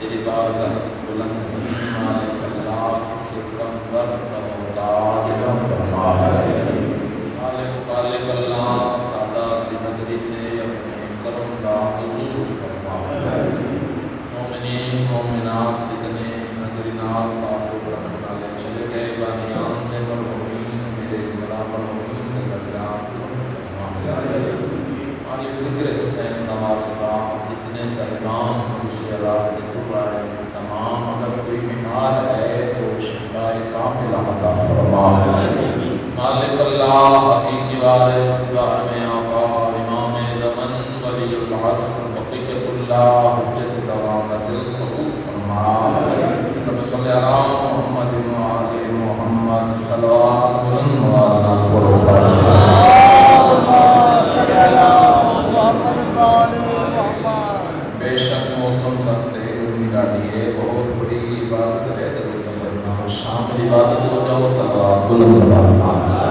تیری بارگاہ بلند مالک اللہ کسی کم ظرف کا محتاج نہ فرما مالک خالق اللہ سادات کی نگری تے اپنے کرم دا حضور فرما مومنین مومنات جتنے اس نگری نال تعلق رکھنے والے چلے گئے بانیان نے مرحومین میرے گمراہ مرحومین کے درمیان فرما مالک ذکر حسین نواستا جتنے صاحبان خوشیارات کے قرآن تمام اگر کوئی بیمار ہے تو شفاء کاملہ عطا فرما مالک اللہ حقیقی وارث میں آقا امام زمن ولی العصر بقیت اللہ حجت دوامت القبول فرما رب صلی اللہ محمد وآل محمد صلوات بلند مولانا بے شک موسم سخت ہے گرمی ڈاڑھی ہے بہت بڑی عبادت ہے درود پڑھنا شام عبادت ہو جاؤ صلوات بلند فرما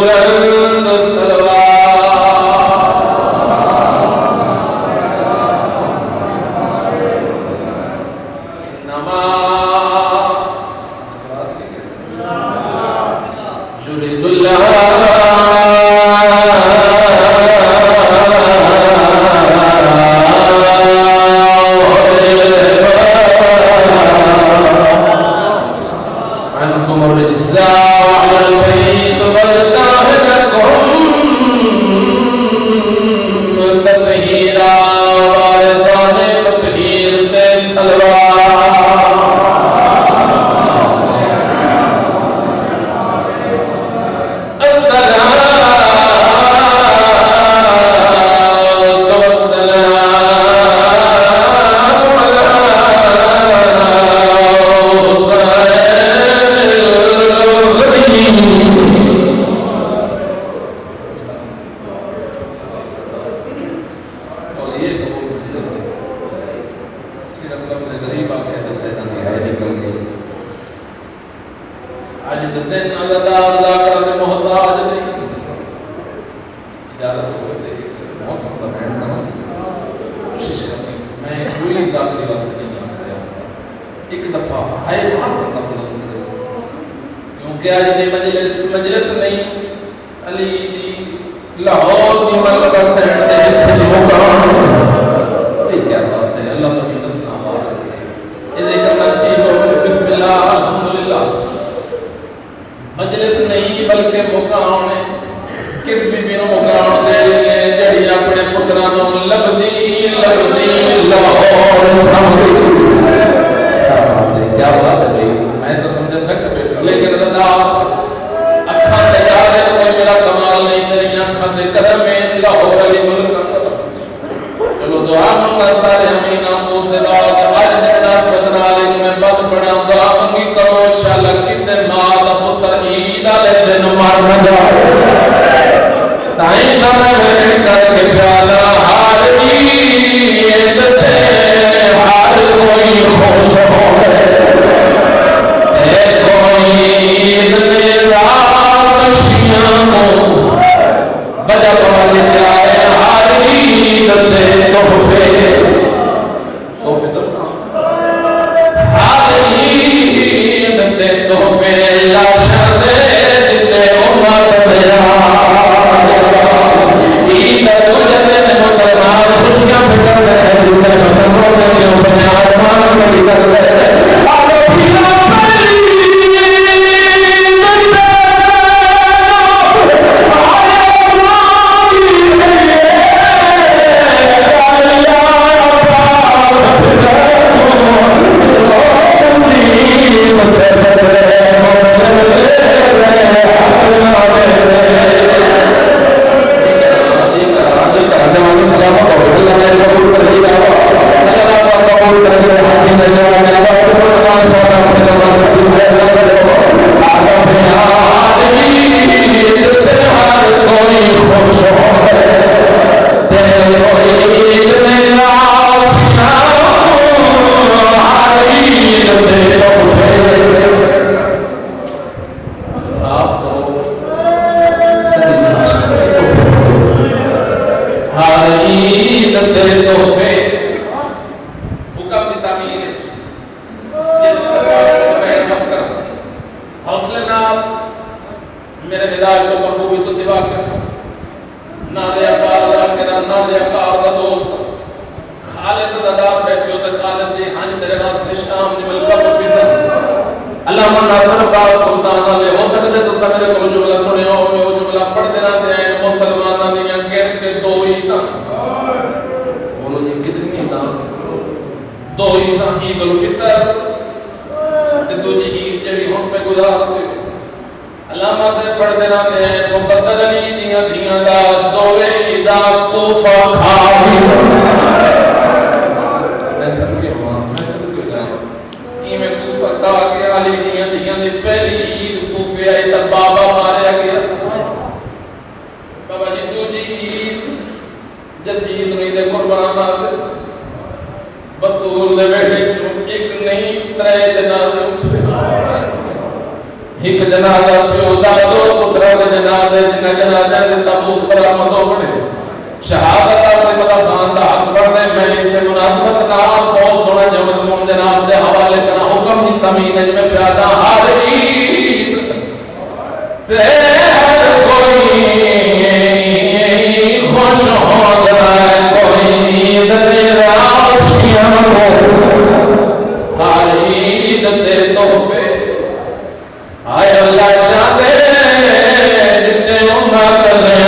بلند ایک جنازہ پیو دا دو پترا دے جنازے جنہ جنازے دے تابوت برآمد ہو بڑے شہادت اپنے ملا خان دا حق پڑھنے میں اسے مناسبت نام بہت سونا جو مضمون جناب دے حوالے کرنا حکم ہی تمین میں پیادا حاضری سے ہر کوئی خوش ہو جائے کوئی دے راشیاں ہر عید دے تحفے آئے اللہ چاہتے جتنے امت لے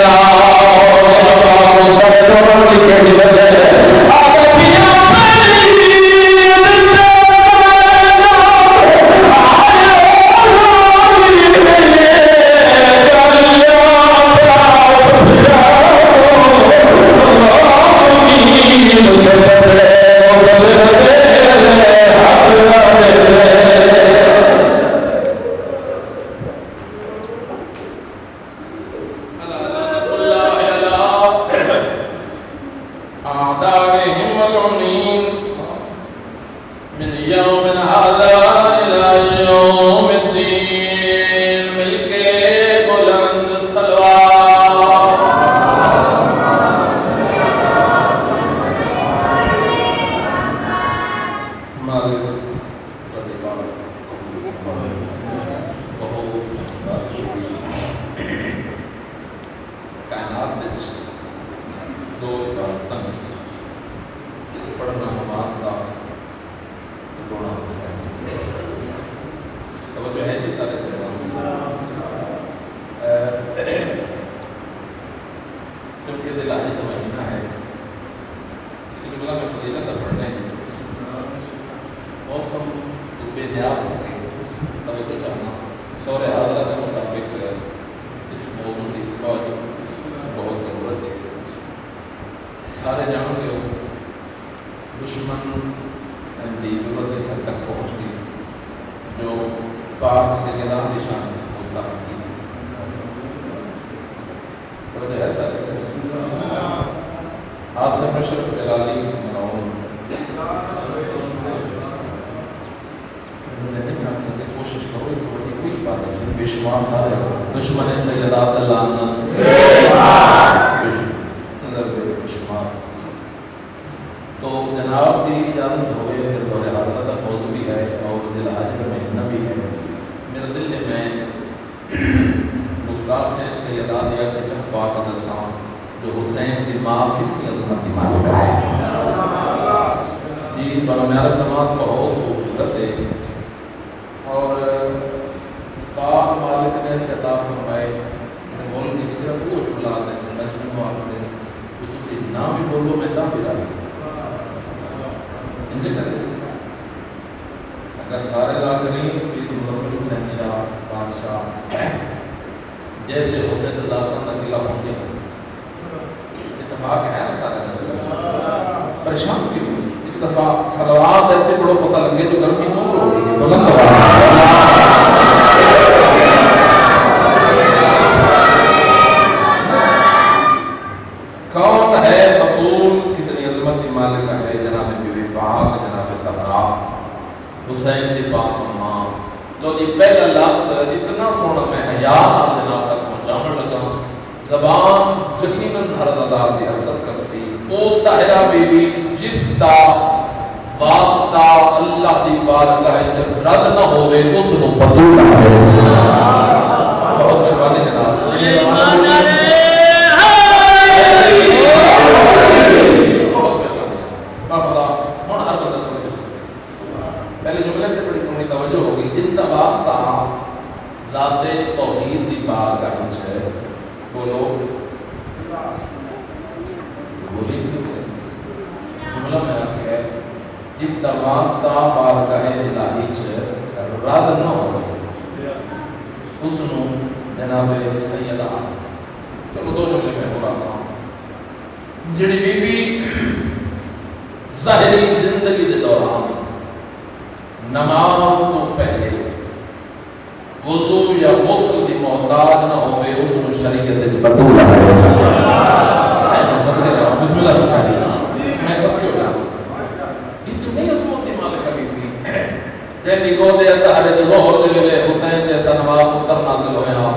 حسین جیسا نماز پتر نازل ہویا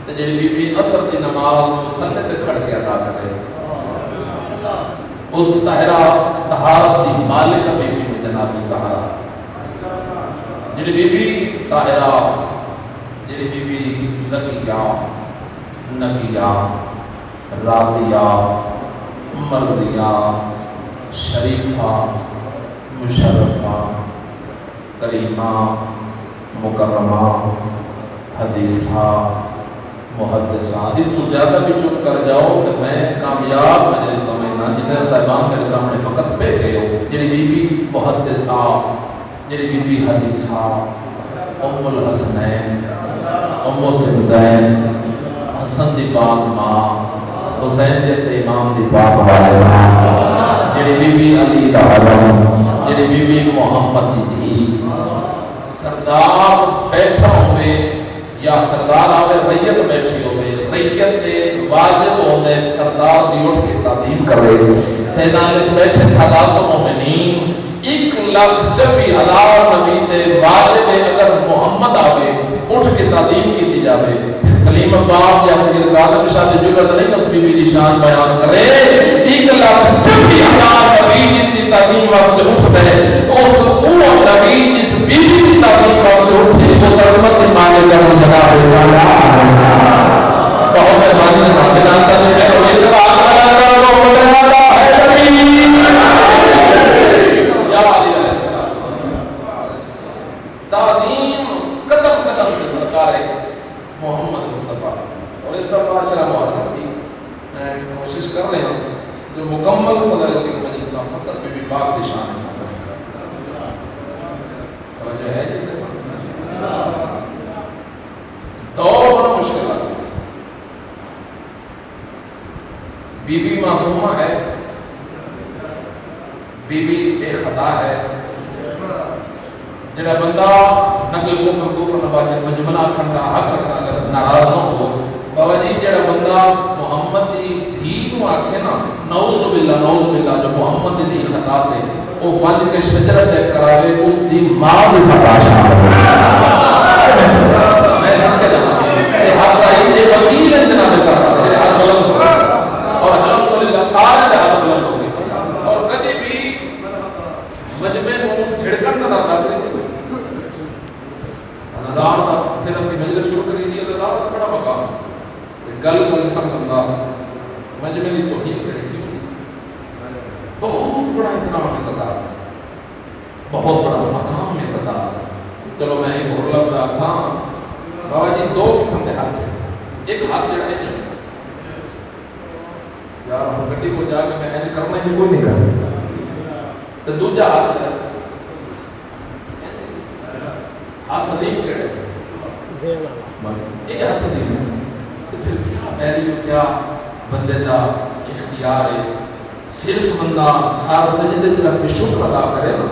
تے جڑی بی بی اثر دی نماز مصلی تے کھڑ کے ادا کرے اس طاہرہ طہارت دی مالک بی بی جناب زہرا جڑی بی بی طاہرہ جڑی بی بی زکیہ نقیہ راضیہ مرضیہ شریفہ مشرفہ کریمہ مکرمہ حدیثہ محدثہ، اس تو زیادہ بھی چپ کر جاؤ تو میں کامیاب مجلس سمجھنا جتنے صاحبان میرے سامنے فقط پہ گئے ہو. جڑی بی بی محدثہ، جڑی بی بی حدیثہ، ام الحسنین، ام سندین، حسن دی پاک ماں، حسین جیسے امام دی پاک والدہ، جڑی بی بی علی دا علم، جڑی بی بی محمد دی دھی، سردار بیٹھا ہوئے یا سردار آوے ریت بیٹھی ہوئے، ریت دے واجب ہوئے سردار دی اٹھ کے تعظیم کرے. سیدان وچ بیٹھے سادات مومنین 1,40,000 نبی دے واجب اگر محمد آوے اٹھ کے تعظیم کی جاوے. کلیم پاک یا سید عالم شاہ دی ضرورت نہیں اس بی بی دی شان بیان کرے. 1,40,000 نبی جس کی تعظیم واسطے اٹھتے اس وہ نبی جس بی بی دی تعظیم واسطے اٹھے وہ سرمت دی مانے کا جناب بہت مہربانی سے ساتھ جانتا ہے اور یہ جب آگ تعظیم قدم قدم کی سرکار ہے محمد مصطفیٰ. اور اس دفعہ شرح محمد کی کوشش کر رہے ہیں جو مکمل فضائل کی مجلس فقط میں بھی باق نشان ہے توجہ ہے جسے دور بڑا مشکل ہے. بی بی معصومہ ہے، بی بی بے خطا ہے. جڑا بندہ نقل کفر نباشر مجملہ کھنڈا حق رکھنا اگر ناراض نہ ہو بابا جی جڑا بندہ محمد دی دھی کو آکھے نا نعوذ باللہ جو محمد دی خطا تے وہ بند کے شجرہ چیک کراوے اس دی ماں دی خطا شامل میں سب کے جانا کہ ہر دائی یہ وکیل ہے جناب کرتا ہے ہر بلند ہو اور الحمدللہ سارے ہر بلند ہو گئے اور کدی بھی مجمع کو جھڑکن نہ داخل ندار دا پھر اسی مجلس شروع کری دیا ندار دا بڑا مقام گل گل کر بندہ مجمع کی توہین کرے کیوں بہت بڑا احترام اقتدار، بہت بڑا مقام اقتدار. چلو میں ایک اور لفظ تھا بابا جی دو قسم کے ہاتھ ہیں. ایک ہاتھ جڑا ہے یار ہم گڈی کو جا کے میں ایسے کرنا ہی کوئی نہیں کرتا تو دوجا ہاتھ ہے ہاتھ عظیم کہڑے یہ ہاتھ عظیم ہے. تو پھر کیا میری کیا بندے کا اختیار ہے. صرف بندہ سارا سجدے سے رکھ کے شکر ادا کرے نا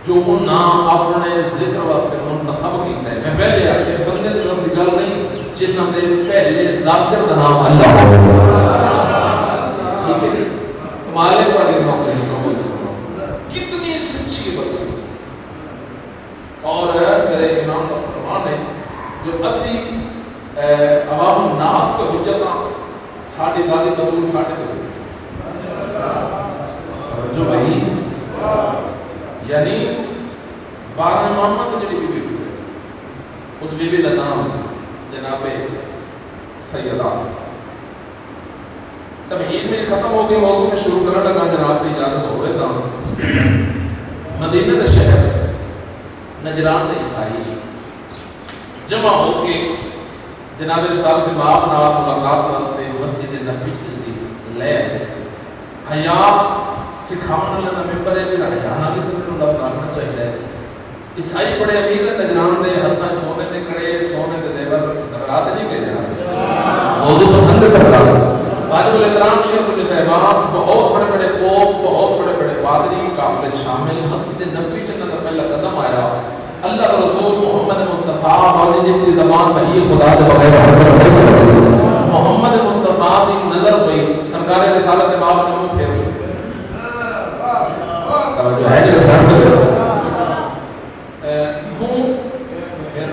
جو وہ نام اپنے ذکر واسطے منتخب کیتا ہے. میں پہلے آ کے بندے کی لفظ گل نہیں جنہاں دے پہلے ذاکر کا نام اللہ ٹھیک ہے مالک والے موقع قبول کتنی سچی بات. اور میرے امام کا فرمان ہے جو اسی عوام الناس کو حجت ساڑھے دادی قبول ساڑھے قبول جو بھائی یعنی 12 محمد جڑی بی بی اس بی بی کا نام جناب سیدہ. تمہید میری ختم ہو گئی موضوع میں شروع کرنے لگا جناب کی اجازت ہو رہے تھا. مدینہ کا شہر نجران کے عیسائی جمع ہو کے جناب صاحب کے باپ نال ملاقات واسطے مسجد نبوی تشریف لے حیا سکھانے والا ممبر ہے میرا حیا نہ بھی تمہیں لفظ آنا چاہیے. عیسائی بڑے امیر ہیں نجران دے ہر طرح سونے دے کڑے سونے دے دیور گھبراہٹ نہیں گئے جناب موضوع پسند کرتا واجب الاحترام شیخ الحدیث صاحبان بہت بڑے بڑے پوپ بہت بڑے بڑے پادری قافلے شامل. مسجد نبوی جنت کا پہلا قدم آیا اللہ کا رسول محمد مصطفیٰ اور جس کی زبان وحی خدا کے بغیر محمد مصطفیٰ کی نظر پئی سرکار رسالت باب نے منہ پھیر توجہ ہے جو منہ پھیر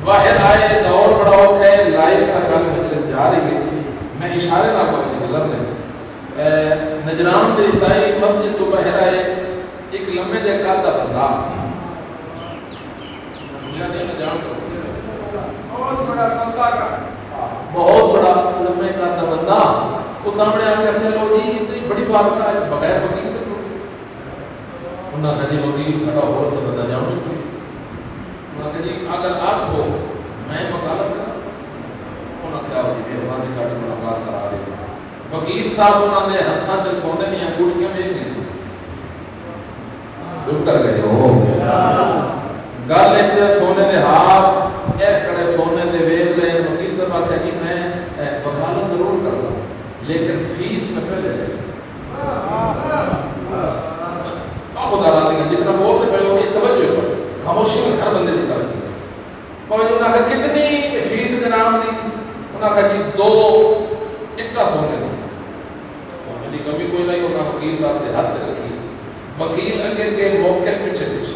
باہر آئے دور بڑا وقت ہے لائف کا سال مجلس جا رہی ہے میں اشارے نہ کروں گزر دیں نجران کے عیسائی مسجد تو باہر آئے ایک لمبے دے کا بندہ بہت بڑا لمبے کا بندہ وہ سامنے آ کے چلو جی اتنی بڑی بات کا بغیر وکیل کے انہوں نے جی وکیل سڑا ہو تو بندہ جاؤں گی انہوں نے جی اگر آپ ہو میں وکالت کرا انہوں نے کیا ہو جی مہربانی ساری ملاقات کرا رہی وکیل صاحب انہوں نے ہاتھوں سے سونے دیا انگوٹھیاں بھی نہیں چپ کر گئے ہو گل سونے کے ہاتھ ایک کڑے سونے کے ویل لے وکیل صاحب آخیا کہ میں وکالت ضرور کروں لیکن فیس میں پہلے لے خدا راضی ہے جتنا بولتے پہ وہ توجہ پر خاموشی میں ہر بندے کی کرتی انہوں نے کہا کتنی فیس کے نام دی انہوں نے کہا جی 2 اٹا سونے سونے کی کمی کوئی نہیں ہوگا وکیل کا ہاتھ رکھی وکیل اگے کے موقع پیچھے پیچھے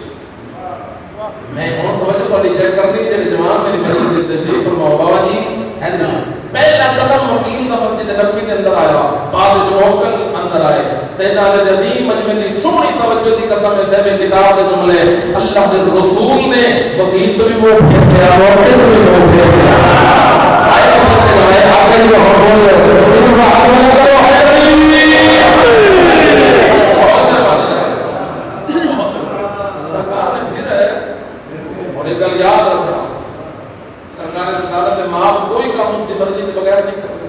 میں ہوں توجہ والی چیک کر لی جی جوان میری مریض تشریف فرماؤ بابا جی ہے نا پہلا قدم وکیل کا مسجد نبوی کے اندر آیا بعد موکل اندر آئے سیدنا علی عظیم مجمع کی سونی توجہ کی قسم ہے صاحب کتاب کے جملے اللہ کے رسول نے وکیل تو بھی وہ پھیر گیا موکل تو بھی وہ پھیر گیا آئے مسجد گئے آگے جو ہم بول رہے سرکار نے پھر ہے اور ایک گل یاد رکھنا سرکار وزارت ماں کوئی کام اس کی مرضی کے بغیر نہیں کرتی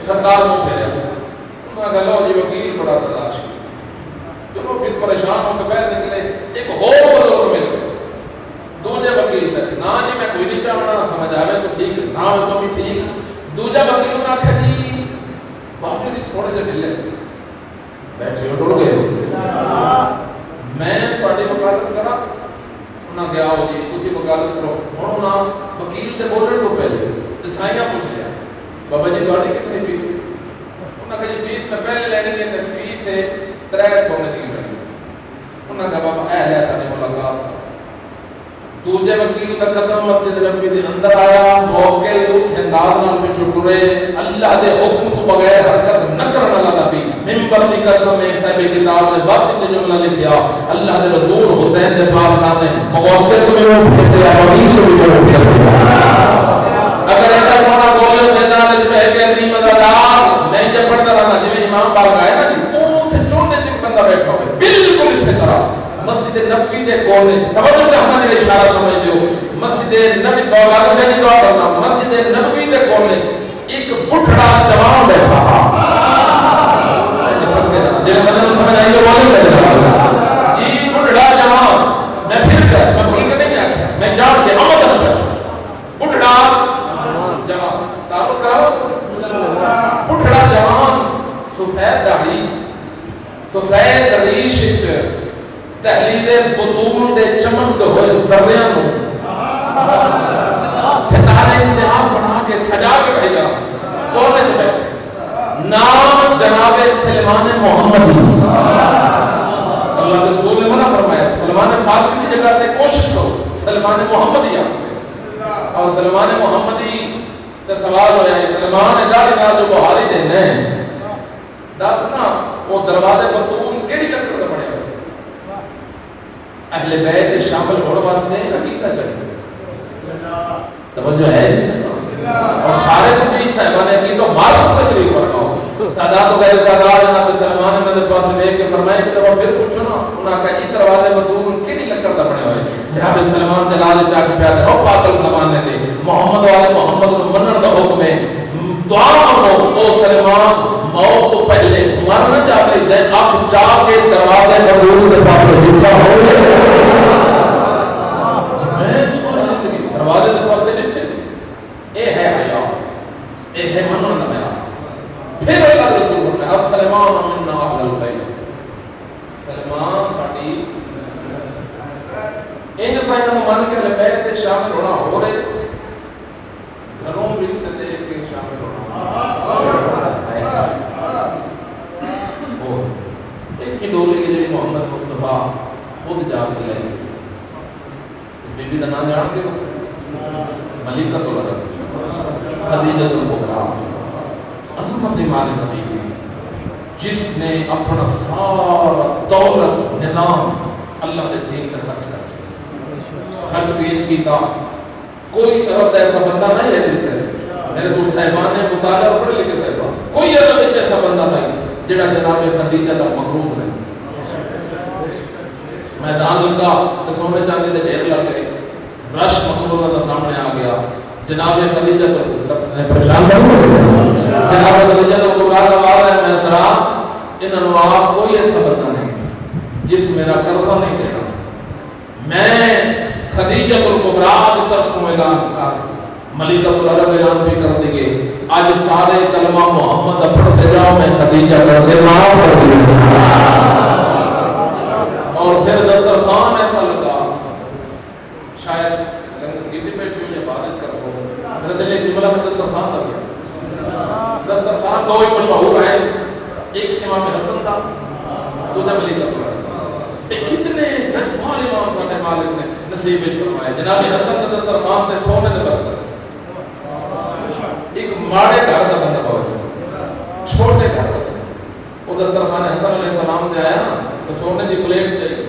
سرکار کو پھیرا انہوں نے کہا جی وکیل بڑا تلاش چلو پھر پریشان ہو کے باہر نکلے ایک اور مل گئے دوجے وکیل سے نہ جی میں کوئی نہیں چاہنا سمجھ آئے تو ٹھیک نہ ہو تو بھی ٹھیک دوجا وکیل نے آخیا جی باقی جی تھوڑے جے ڈلے بیٹھے ٹر گئے میں تھوڑی وکالت کرا انہوں نے کہا جی تھی وکالت کرو ہوں نہ وکیل کے بولنے تو پہلے عیسائیاں پوچھ لیا بابا جی تھوڑی کتنی فیس انہوں نے کہا جی فیس میں پہلے لینی ہے تو فیس ہے 3 سونے کی لینی انہوں نے کہا بابا اے ہے ساری ملاقات دوجے وکیل کا قدم مسجد نبوی کے اندر آیا موکل اس انداز نال میں ٹرے اللہ دے حکم تو بغیر حرکت نہ کرنے والا نبی منبر کی قسم ہے صاحب کتاب میں وقت کے جملہ لکھیا اللہ دے رسول حسین دے پاک نام نے موکل تو بھی وہ پھر دیا وکیل تو بھی وہ پھر دیا اگر ایسا سونا بولے میدان وچ بیٹھ کے نہیں مددگار میں جب پڑھتا رہنا جی امام پاک آئے نا جی وہ تے چھوٹے سے بندہ بیٹھا ہوئے بالکل اس طرح مسجد نبوی کے کالج توجہ چاہنا میرا اشارہ سمجھ لو مسجد نبوی بغیر سے دعا کرنا مسجد نبوی کے کالج ایک بڈھڑا جوان بیٹھا جن بندے کو سمجھ آئی وہ جی بڈھڑا جوان میں پھر گیا میں بھول کے نہیں آیا میں جان کے امد بڈھڑا جوان تعارف کراؤ بڈھڑا جوان سفید داڑھی سفید ریش تحلیل بطول دے چمکتے ہوئے ذریعہ کو ستارے انتہار بنا کے سجا کے بھیجا کون سے بیٹھے نام جناب سلمان محمدی اللہ کے رسول نے منع فرمایا سلمان فارسی کی جگہ سے کوشش کرو سلمان محمدی اور سلمان محمدی تے سوال ہو جائے سلمان ادارے جو بہاری دینے دس نا وہ دروازے بطول کیڑی لکڑ کا بنے ہوئے اہل بیت شامل ہونے واسطے عقیدہ چاہیے توجہ ہے اور سارے کچھ صاحبان عقیدہ معلوم تشریف فرماؤ سادات وغیرہ سادات جناب سلمان احمد پاس دیکھ کے فرمائے کہ دفعہ پھر پوچھو نا انہاں کا یہ دروازے بطول کیڑی لکڑ کا بنے ہوئے جناب سلمان کے لال چاک پیار ہو پاگل زمانے دے محمد والے محمد کو منن کا حکم ہے دعا کرو او سلمان موت تو پہلے مر نہ جاوے جے آپ جا کے دروازے بطول کے پاس جچا ہو دروازے کے پاس نیچے اے ہے حیا اے ہے منن میرا پھر اللہ کے رسول نے السلام منا اهل البيت سلمان ساڈی ان فائنل مان کے بیت تے شامل ہونا ہو رہے گھروں رشتے دے کے شامل ہونا ایک کی ڈولی کی جی محمد مصطفیٰ خود جا کے لے اس بی بی کا نام جان کے ملکۃ العرب خدیجۃ الکبریٰ، عظمت مال نبی کی، جس نے اپنا سارا دولت نظام اللہ کے دین پہ خرچ کیتا. کوئی عرب ایسا بندہ نہیں ہے جس سے میرے کو صاحبان نے مطالعہ پڑھ لکھے صاحبان، کوئی عرب ایسا بندہ نہیں جڑا جناب خدیجہ کا مخلوق نہیں. میدان لگا تو سونے چاندی کے ڈھیر لگ گئے، رش مخلوق کا سامنے آ گیا. جناب خدیجہ تو پریشان کر جناب خدیجہ تو کبریٰ کا آواز ہے، میں سرا انہوں نے آپ کوئی ایسا بندہ نہیں جس میرا قرضہ نہیں دینا. میں خدیجہ الکبریٰ کی طرف سے اعلان کر ملکۃ العرب اعلان بھی کر دیں گے. آج سارے کلمہ محمد پڑھتے جاؤ، میں خدیجہ کر دے اور پھر دسترخوان ایسا لگا، شاید کتنی بیٹھی ہوئی عبادت کر سو میرا دل ایک جملہ میں دسترخوان کر گیا. دسترخوان دو ہی مشہور ہیں، ایک امام حسن تھا، دوسرا ملکۃ العرب. کتنے گجمال امام ساڈے مالک نے نصیب فرمائے. جناب حسن کے دسترخوان تے سونے دے برتن، ایک ماڑے گھر کا بندہ بہت چھوٹے گھر کا وہ دسترخوان حسن علیہ السلام تے آیا تو سونے کی پلیٹ چاہیے،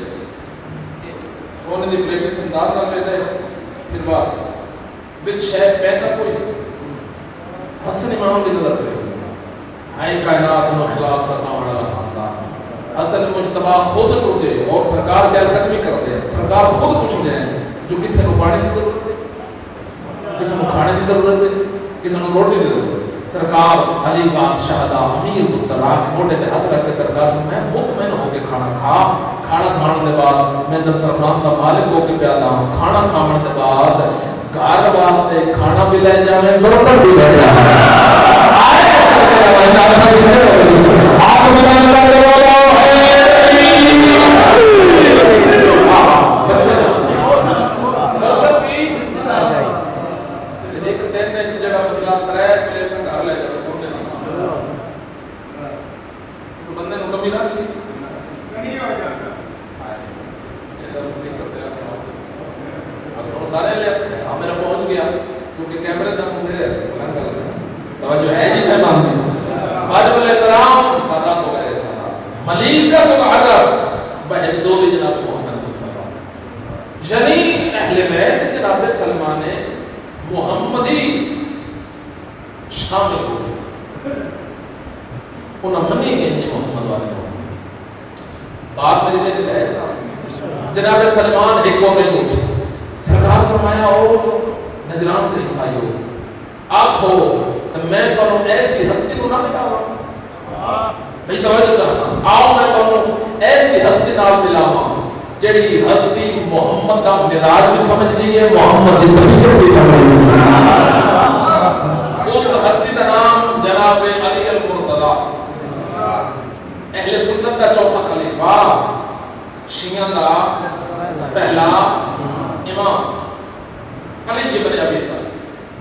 سونے کی پلیٹ سندار کر لیتے. پھر بات بچ شے پیدا کوئی حسن امام کی نظر پہ آئی کائنات مخلاف سرنا والا خاندان. حسن مجتبی خود ٹوٹے اور سرکار چہل قدمی کر دے. سرکار خود پوچھتے ہیں جو کسی کو پانی کی ضرورت ہے، کسی کو کھانے کی ضرورت ہے، کسی کو روٹی کی ضرورت ہے. سرکار علی بادشاہ دا امیر مطلع کے موڈے تے ہاتھ رکھ کے سرکار میں مطمئن ہو کے کھانا کھا. کھانا کھانے کے بعد میں دسترخوان کا مالک ہو کے پیادا ہوں. کھانا کھانے کے بعد گھر واسطے کھانا بھی لے جاویں، برتن بھی لے جاویں. جناب سلمان ایک قوم جھوٹ سرکار فرمایا او نجران کے عیسائیوں آپ ہو تو میں تمہیں ایسی ہستی کو نہ ملاوا. بھائی توجہ چاہتا آؤ میں تمہیں ایسی ہستی نہ ملاوا جڑی ہستی محمد کا مزاج بھی سمجھ لی ہے، محمد کی طبیعت بھی سمجھ لی ہے. اس ہستی کا نام جناب علی المرتضیٰ، اہل سنت کا چوتھا خلیفہ، شیعہ کا پہلا امام علی بن ابی طالب.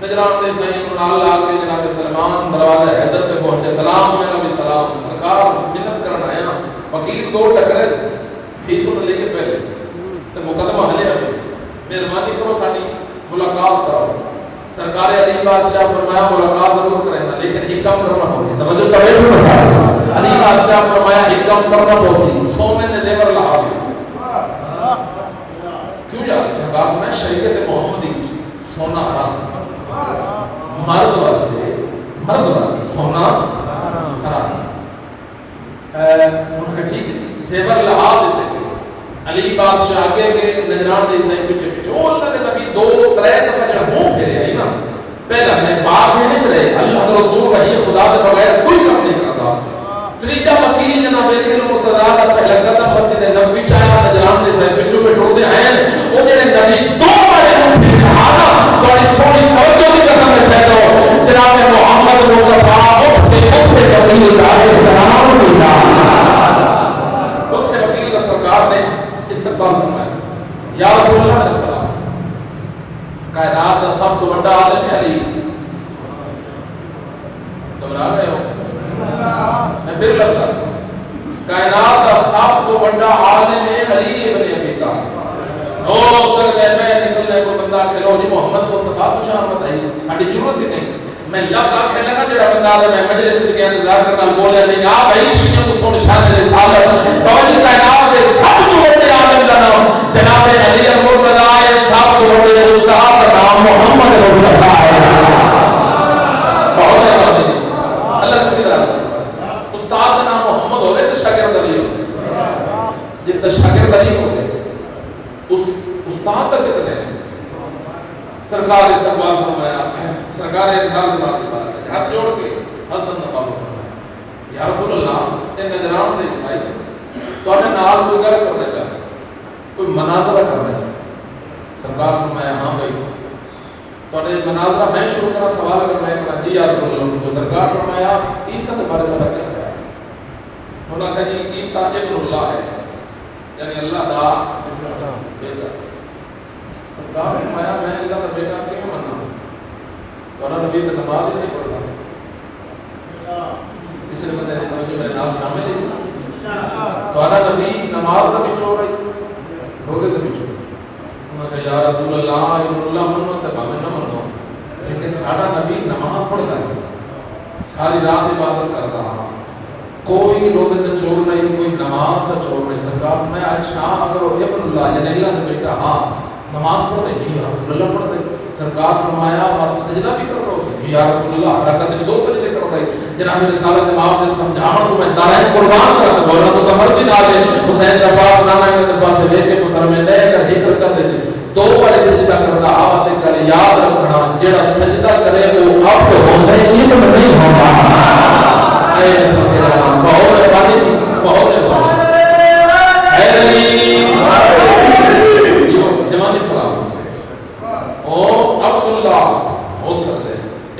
نجران کے عیسائی نال لا کے جناب سلمان دروازہ حیدر پہ پہنچے. سلام میرا بھی سلام، سرکار منت کرنا آیا. فقیر دو ٹکرے فیس لے کے پہلے تو مقدمہ ہلے ابھی مہربانی کرو ساری ملاقات کرو. سرکار علی بادشاہ فرمایا ملاقات ضرور کرنا لیکن ایک کام کرنا پوسی. توجہ کرے علی بادشاہ فرمایا ایک کام کرنا پوسی، سونے نے زیور لا کے کیوں جا سرکار میں شریعت محمدی سونا حرام، مرد واسطے سونا حرام. ان کا ٹھیک زیور لہا دیتے. علی بادشاہ آگے کے نجران دے عیسائی پیچھے پیچھے او اللہ کے نبی دو ترے دفعہ جڑا منہ پھیرے آئی نا. پہلا میں باپ میں نہیں چلے اللہ کے رسول کا یہ خدا کے بغیر کوئی کام نہیں کرتا. تریجا وکیل جناب علی المرتضیٰ کا پہلا قدم مسجد نبوی چاہیا نجران دے عیسائی پیچھے پہ ٹوڑتے ہیں. وہ جڑے نبی دو بڑے منہ پھیرے کہا بڑی سونی توجہ کی قدم میں سے دو جناب محمد مصطفیٰ اٹھ سے وکیل علیہ السلام دیتا اس سے وکیل کا سرکار نے استقبال فرمایا. یا رسول اللہ علیہ السلام کائنات کا سب تو بڑا عالم ہے علی. گھبرا گئے ہو؟ میں پھر لگتا کائنات کا سب تو بڑا عالم ہے علی ابن ابی طالب. ہو سکتا ہے میں نکلنے کو بندہ کہو جی محمد مصطفیٰ کو شامت آئی ساری ضرورت ہی نہیں. میں لفظ آخر لگا جڑا بندہ میں مجلس کے انتظار کرنا بولیا نہیں آ بھائی شیعہ کو کون شان دے سالت توجہ کائنات دے سب تو بڑے عالم دا نام جناب علی المرتضی ہے. سب تو بڑے استاد کا نام محمد رسول اللہ ہے. بہت ہے اللہ کی طرح استاد کا نام محمد ہوے تو شاگرد علی ہو جس شاگرد علی ہو اس استاد کا کتنے سرکار استقبال فرمایا. سرکار انسان کی بات ہے ہاتھ جوڑ کے حسن نقاب فرمایا یا رسول اللہ اے نجران نے عیسائی تو ہمیں نال کوئی گھر کرنا چاہے کوئی مناظرہ کرنا چاہے. سرکار فرمایا ہاں بھائی تو مناظرہ میں شروع کرا سوال کرنا ہے جی یا رسول اللہ. جو سرکار فرمایا عیسیٰ کے بارے میں کیا خیال ہے. انہوں نے کہا جی عیسیٰ ابن اللہ ہے یعنی اللہ دا بیٹا. سرکار نے فرمایا میں اللہ کا بیٹا کیوں ماننا ہوں تو انہوں نے بھی تو نماز ہی نہیں پڑھتا. پچھلے بندے نے کہا کہ میرے نام شامل ہے تو انہوں نے بھی نماز کا بھی چھوڑ رہی روزے کا بھی چھوڑ. انہوں نے کہا یا رسول اللہ ابن اللہ منو تو میں نہ منو لیکن ساڑھا نبی نماز پڑھتا ہے ساری رات عبادت کرتا رہا کوئی روزے کا چور نہیں کوئی نماز کا چور نہیں. سرکار میں اچھا اگر وہ ابن اللہ یعنی اللہ کا بیٹا ہاں نماز پڑھتے جی رسول اللہ پڑھتے. سرکار فرمایا آپ سجدہ بھی کر رہے ہو جی یا رسول اللہ حرکت دو سجدے کر رہے. جناب رسالت امام نے سمجھاؤں کو میں دارائن قربان کرتا بولنا تو سمر بھی نہ دے حسین کا پاس نانا کے پاس سے لے کے پتر میں لے کر ہی کرتا دے دو بار سجدہ کرنا آوات کر یاد رکھنا جڑا سجدہ کرے وہ اب ہوتا ہے علم نہیں ہوتا. اے بہت پانی بہت جمانی سلام او عبداللہ ہو سکتے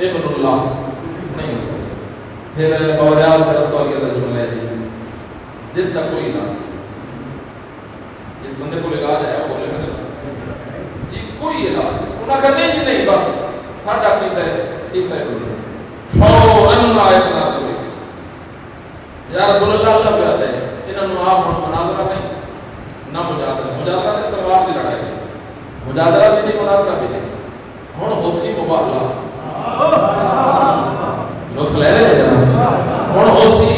ابن اللہ نہیں ہو سکتے. پھر بوریال سے رفتہ کیا تھا جملہ جی ضد کا کوئی علاج اس بندے کو علاج ہے بولے میں جی کوئی علاج انہاں کا نہیں جی نہیں بس ساڈا کیتا ہے عیسیٰ ابن فوراً آیت نازل ہوئی یا رسول اللہ اللہ پہ آتے ہیں انہوں آپ مناظرہ نہیں نہ مجادلہ نے تلوار کی لڑائی مجادلہ بھی نہیں مناظرہ بھی نہیں ہن ہوسی مباہلہ لوگ لے رہے ہیں ہن ہوسی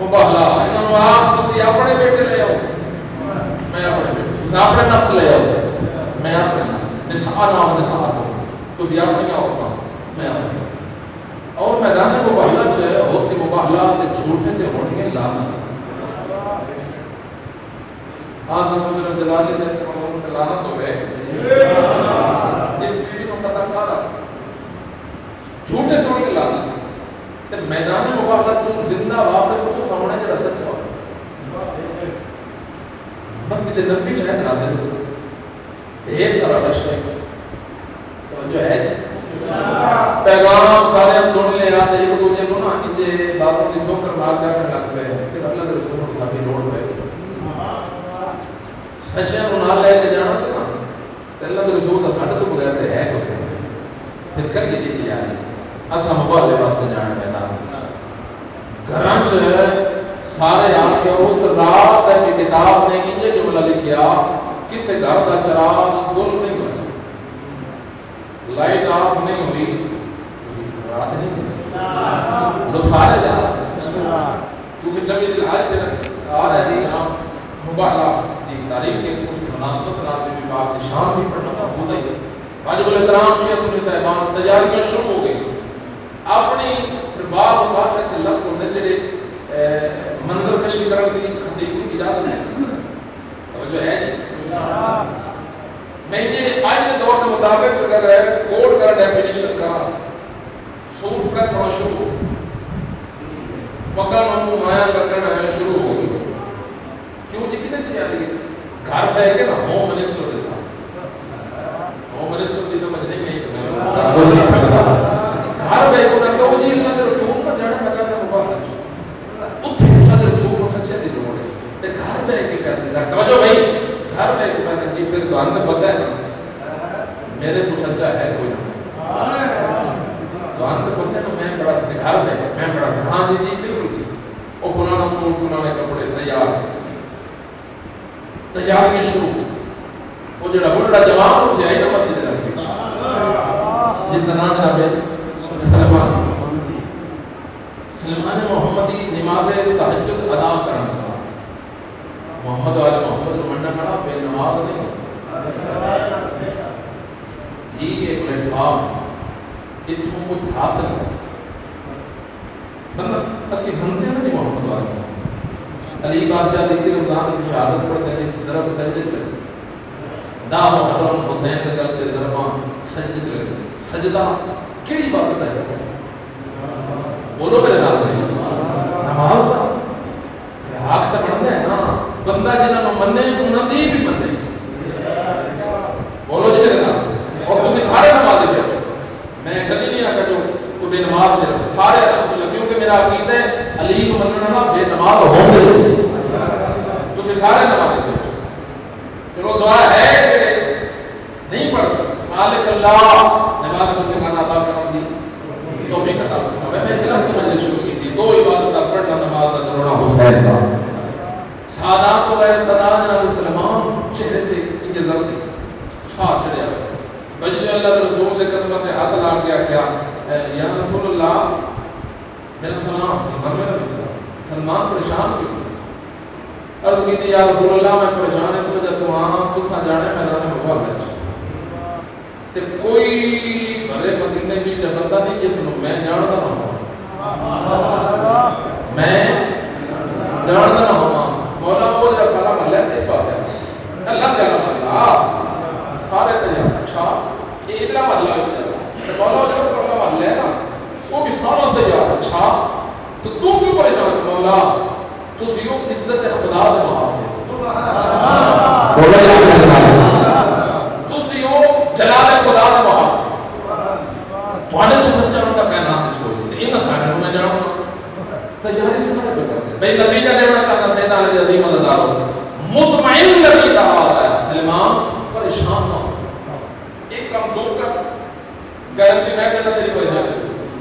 مباہلہ انہوں آپ تسی اپنے بیٹے لے آؤ میں اپنے بیٹے تسی اپنے نفس لے آؤ میں اپنے نفس نساء نام نساء کو تسی اپنی عورتاں میں اپنے اور میدان مباہلہ چ ہوسی مباہلہ تے جھوٹے تے ہونگے لعنت. ہاں سمجھ جلالی نے اس مقام پہ لعنت ہو گئے جس بیوی کو فتح کارا جھوٹے توڑ کے لعنت تے میدان مباہلہ چ زندہ واپس کو سامنے جڑا سچ ہو مسجد نبوی چ ہے رات دن ڈھیر سارا رش ہے توجہ ہے پیغام سارے سن لے آتے ایک دوسرے کو نا کہ باتوں کی چھوکر مار جا کر لگ گئے پھر اللہ کے رسول کو ساتھی لوڑ پہ سچیاں کو نہ لے کے جانا سے نا اللہ کے رسول کا ساڈے تو بغیر ہے کچھ پھر کر لی جی یار اسا مبالے واسطے جانا پیدا گھراں چ سارے آ کے اس رات کی کتاب نے انجے جملہ لکھیا کسے گھر کا چراغ گل نہیں ہویا لائٹ آف نہیں ہوئی رات نہیں لوگ سارے جا کیونکہ جب یہ حج آ رہا ہے نام مباہلہ کی تاریخ کے اس مناسبت رات میں بھی باپ نشان بھی پڑھنا مضبوط ہے. واجب الاحترام شیخ سنی صاحبان تیاریاں شروع ہو گئی اپنی پھر بعد اوقات میں سے لفظ ہونے جڑے منظر کشی کرنے کی خطیب کی اجازت ہے توجہ ہے جی میں یہ آج کے دور کے مطابق اگر کوڈ کا ڈیفینیشن کا سوٹ پریس ہونا شروع ہو پکڑ ہوں مایا کرنا شروع ہو گئی کیوں جی کتنے تیاری گھر پہ کے نا ہوم منسٹر کے ساتھ ہوم منسٹر کی سمجھ نہیں گئی تو میں گھر پہ کو نہ کہو جی اللہ کے رسول پر جانا پتا ہے مبارک اتنے اللہ کے رسول کو سچے دی لوڑ ہے تے گھر پہ کے کر توجہ بھائی گھر پہ کے میں جی پھر تو ہمیں پتہ ہے نا میرے تو سچا ہے کوئی تو ہم کو پتہ ہے نا میں بڑا گھر پہ میں بڑا ہاں جی جی بالکل جی وہ فلانا سوٹ فلانے کپڑے تیار تیاریاں شروع وہ جڑا بڑا جوان اٹھے آئی نا مسجد نبوی نام جناب سلمان محمدی نماز تہجد ادا کرنا محمد والے محمد کو مننا کھڑا بے نماز نہیں جی یہ پلیٹ فارم اتوں کچھ حاصل کر اسی بنتے ہیں نا محمد والے علی بادشاہ دیکھتے رمضان کی شہادت پڑھتے ہیں ضرب سجدے چلے دا محرم حسین کے کرتے ضرباں سجدے چلے سجدہ کیڑی بات ہے بولو میرے نال نماز کا حق تو بنتا ہے نا بندہ جنہوں منے انہوں نے بھی منے بولو جی میرے نال اور تم سارے نماز دے میں کبھی نہیں آتا جو کوئی بے نماز سے سارے کیونکہ میرا عقیدہ ہے علی کو مننا بے نماز ہو گئے تم سارے نماز دے چلو دعا ہے کہ نہیں پڑھ سکتے مالک اللہ نماز پڑھنے کا ادا کرنے دی توفیق عطا فرما میں صرف تو میں نے شروع کی تھی دو عبادت کا پڑھنا نماز کا درونا حسین کا سادات و سادات جناب سلمان چہرے سے ان کے ضرورت ساتھ چڑھے آئے بجلی اللہ کے رسول کے قدمہ سے ہاتھ لا کے کیا یا رسول اللہ میرا سلام سلمان میرا بھی سلمان پریشان بھی عرض کی تھی یا رسول اللہ میں پریشان اس وجہ تو تو سا جانے میدان مبارک تے کوئی بھلے مدینے چیز بندہ نہیں جس کو میں جانتا نہ ہوں میں جانتا نہ ہوں مولا وہ جب سارا محلہ اس پاس ہے اللہ تعالیٰ محلہ سارے تیار اچھا یہ اتنا محلہ ہے مولا جو کرنا محلہ ہے نا وہ بھی سارا تیار اچھا تو تم کیوں پریشان مولا تو سیو عزت خدا دے محافظ تو سیو جلال خدا دے محافظ تواڈے تو سچا بندہ کائنات وچ کوئی تے انہاں سارے میں جانوں تیاری سے سارے کرتے بھئی نتیجہ دینا چاہتا سیدنا علی عظیم اللہ مطمئن لگی رہا ہے سلمان پریشان ہو ایک کم دور کر گارنٹی میں کہتا تیری پریشانی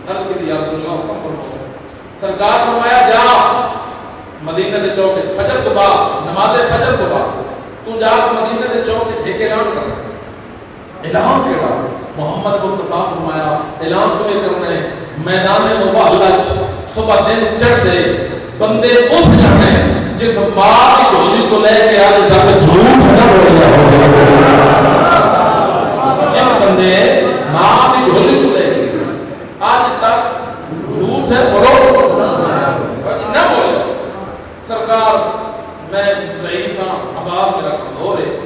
عرض کی یا رسول اللہ حکم کرو سرکار فرمایا جا مدینہ دے چوک فجر تو بعد نماز فجر تو بعد تو جا مدینہ دے چوک ایک اعلان کر اعلان کیڑا محمد مصطفیٰ فرمایا اعلان تو یہ کرنا ہے میدان مباہلت صبح دن چڑھ دے بندے اس جانے جس ماں کی جھولی کو لے کے آج تک جھوٹ نہ بول رہا جس بندے ماں کی جھولی کو لے کے آج تک جھوٹ ہے بولو نہ بولے سرکار میں ضعیف ہوں آواز میرا کمزور ہے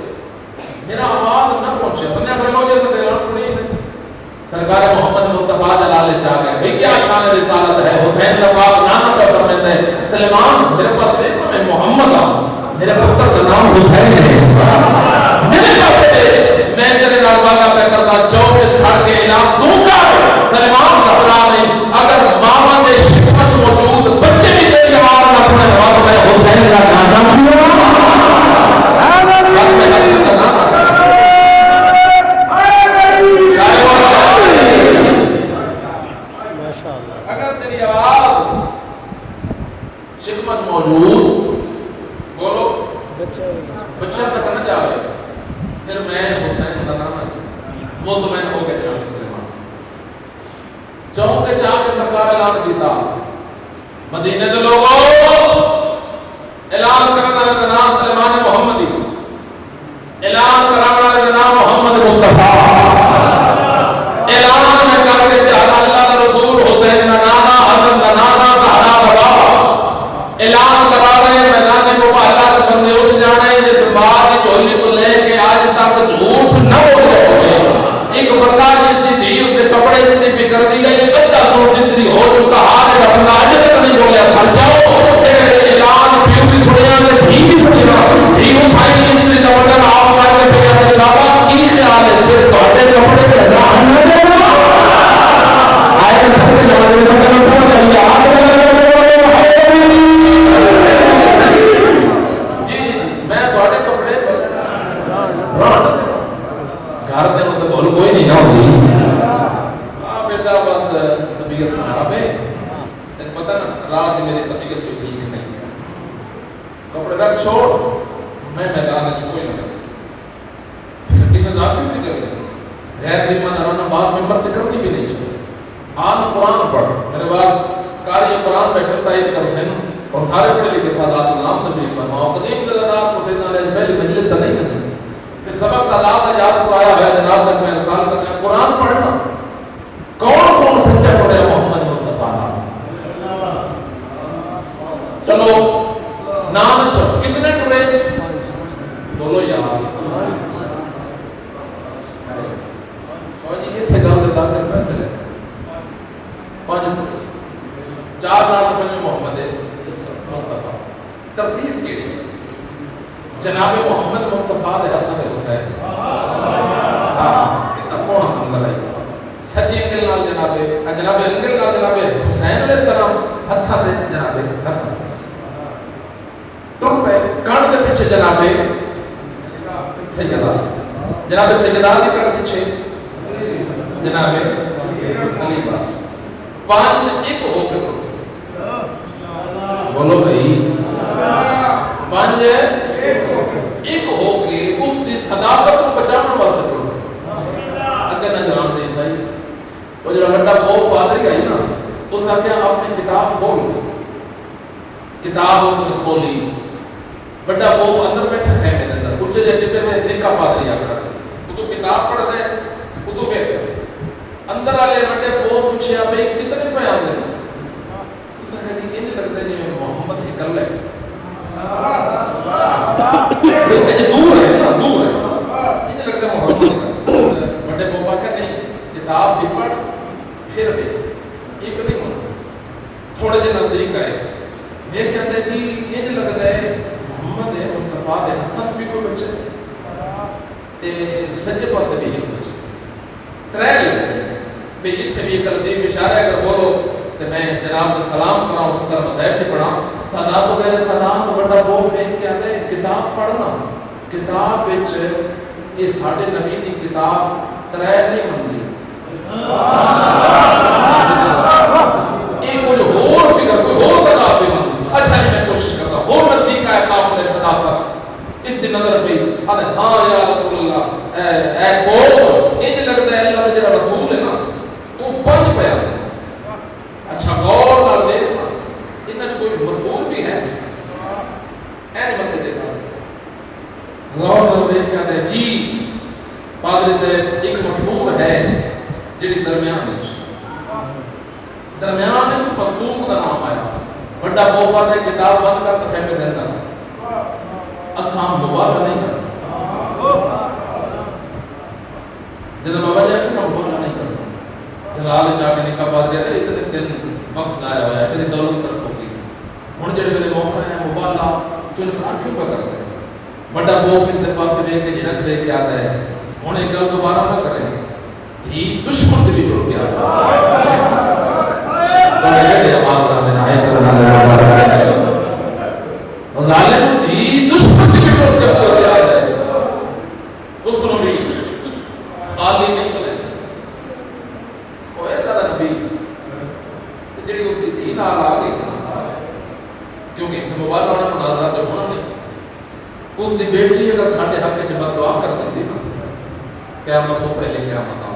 میرا آواز نہ پہنچے بندے بڑے موجے سے اعلان سنی نہیں سرکار محمد مصطفیٰ جلال چاہ گئے بھئی کیا شان رسالت ہے حسین نواز نانا کا فرماتے ہیں سلیمان میرے پاس دیکھو میں محمد ہوں میرے پتر کا نام حسین ہے میرے پاس دے میں تیرے نالوانا پہ کرتا چوک سے چھاڑ کے اعلان دوں گا سلیمان گھبرا نہیں اگر ماما دے شکمت موجود بچے بھی تیری آواز نہ سنے اور میں حسین کا گانا موجود بولو بچہ تک نہ جائے پھر میں حسین کا نام مطمئن ہو کے جانے سلیمان چوک کے چاہ کے سرکار اعلان کیتا مدینے کے لوگوں اعلان کرنا ہے کہ نام سلیمان محمدی اعلان کرنا ہے کہ نام محمد مصطفیٰ اعلان میں کر کے چاہتا اللہ رسول حسین کا نانا حسن کا نانا سہارا بابا اعلان کرا رہے ہیں میدان کو اللہ کے بندے اٹھ جانا ہے جس بات کی جھولی کو لے کے آج تک جھوٹ نہ بول رہے ایک بندہ جتنی تھی اس کے کپڑے جتنی فکر دی گئی بندہ تو جتنی ہو چکا حال ہے بندہ آج تک نہیں بولیا خرچاؤ اعلان پیو بھی تھوڑیا میں بھی تھوڑیا پیو بھائی جتنی زبردن آپ کر کے پھر اپنے بابا کی خیال ہے پھر کپڑے کپڑے کے اعلان نہ دینا آئے پھر جانے میں کرنا چاہیے گھر دے مطلب بول کوئی نہیں نہ ہوتی ہاں بیٹا بس طبیعت خراب ہے پتہ نا رات میری طبیعت کوئی ٹھیک نہیں ہے کپڑے رکھ چھوڑ میں میدان میں چھوڑ نہ بس کسی ذاتی فکر نہیں غیر ایمان آنا بات ممبر پہ کرنی بھی نہیں چاہیے. آج قرآن پڑھ میرے بعد قاری قرآن بیٹھے تائید کر سن اور سارے پڑھے لکھے سادات نام تشریف فرماؤ. قدیم دلالات کو سیدنا علیہ پہلی مجلس سے نہیں تھے. پھر سبق سادات یاد کو آیا ہے جناب تک میں سال تک میں قرآن پڑھنا. کون کون سچا پڑھے محمد مصطفیٰ نام. چلو نام چلو کتنے ٹرے بولو یار. جی اس سے گل کے دن پیسے لیتے 5 4 نام پہ محمد مصطفیٰ. ترتیب کیڑی جناب محمد مصطفیٰ دے ہاتھ تے حسین. کتنا سونا منظر ہے. سجی انگل نال جناب انگل نال جناب حسین علیہ السلام ہاتھ تے جناب حسن. ٹر پہ کان کے پیچھے جناب سیدہ جناب سیدہ کے کان پیچھے جناب علی بات. 5 ایک ہو کے بولو بھائی 5 ایک ہو کے اس کی صداقت کو بچانے واسطے پڑھو. اگر نہ جان دے سائی وہ جو بڑا وہ پادری آئی نا اس آخیا اپنی کتاب کھول. کتاب اس نے کھولی. بڑا وہ اندر بیٹھا خیمے کے اندر اچھے جیسے پہ نکا پادری آ کر وہ تو کتاب پڑھ دے وہ تو بہتر. اندر والے بڑے وہ پوچھے بھائی کتنے پہ آتے ہیں. اس نے جی یہ لگتا ہے جی محمد ہی کر لے دور ہے نا دور ہے یہ لگتا ہے محمد بڑے پوپا کہ نہیں کتاب بھی پڑھ پھر بھی ایک نہیں ہونا تھوڑے جے نزدیک آئے. یہ کہتے ہیں جی یہ لگتا ہے محمد مصطفیٰ کے ہاتھ بھی کوئی بچے سجے پاسے بھی ایک بچے. 3 بھی اتنے بھی کر دی اشارہ اگر بولو تو میں جناب کو سلام کرا اس طرح مذہب نہیں پڑھا. سادات تو کہتے سادات بڑا بول میں کیا ہے کتاب پڑھنا. کتاب یہ ساڑھے نبی کی کتاب 3 نہیں بنتی. یہ کوئی اور فکر کوئی اور کتاب نہیں بنتی. اچھا میں کوشش کرتا ہوں نزدیک آئے قافلے صداقت اس کی نظر پہ ہاں یا رسول اللہ اے کو یہ لگتا ہے اللہ جڑا رسول ہے نا تو 5 پہ. اچھا غور نال دیکھنا انہاں چ کوئی مضمون بھی ہے این مت دیکھا. غور نال دیکھ کے جی پادری سے ایک مضمون ہے جڑی درمیان مضمون کا نام آیا. بڑا پوپا نے کتاب بند کر کے خیمے دے اندر اسام مبارک نہیں کرنا. جب بابا جائے کہ مبارک نہیں کرنا. جلال چاہ کے نکاح پا دیا تھا اتنے دن وقت آیا ہوا ہے اتنی دولت صرف ہوگی. ہوں جڑے میرے موقع ہے مبالا تو انکار کیوں پہ کرتے ہیں. بڑا بوپ اس کے پاس دے کے جنک دے کے آتا ہے. ہوں ایک گل دوبارہ نہ کریں تھی دشمن سے بھی جڑ کے آتا ہے. ظالم تھی دشمن سے بھی جڑ کے آتا ہے. اس کو بھی خالی نہیں کرے وہ ایسا نبی جڑی اس کی تھی نال آ گئی کیونکہ اس موبائل والے مناظرہ تو ہونا نہیں. اس کی بیٹی اگر ساڈے حق چ بد دعا کر دیتی نا قیامت تو پہلے قیامت آ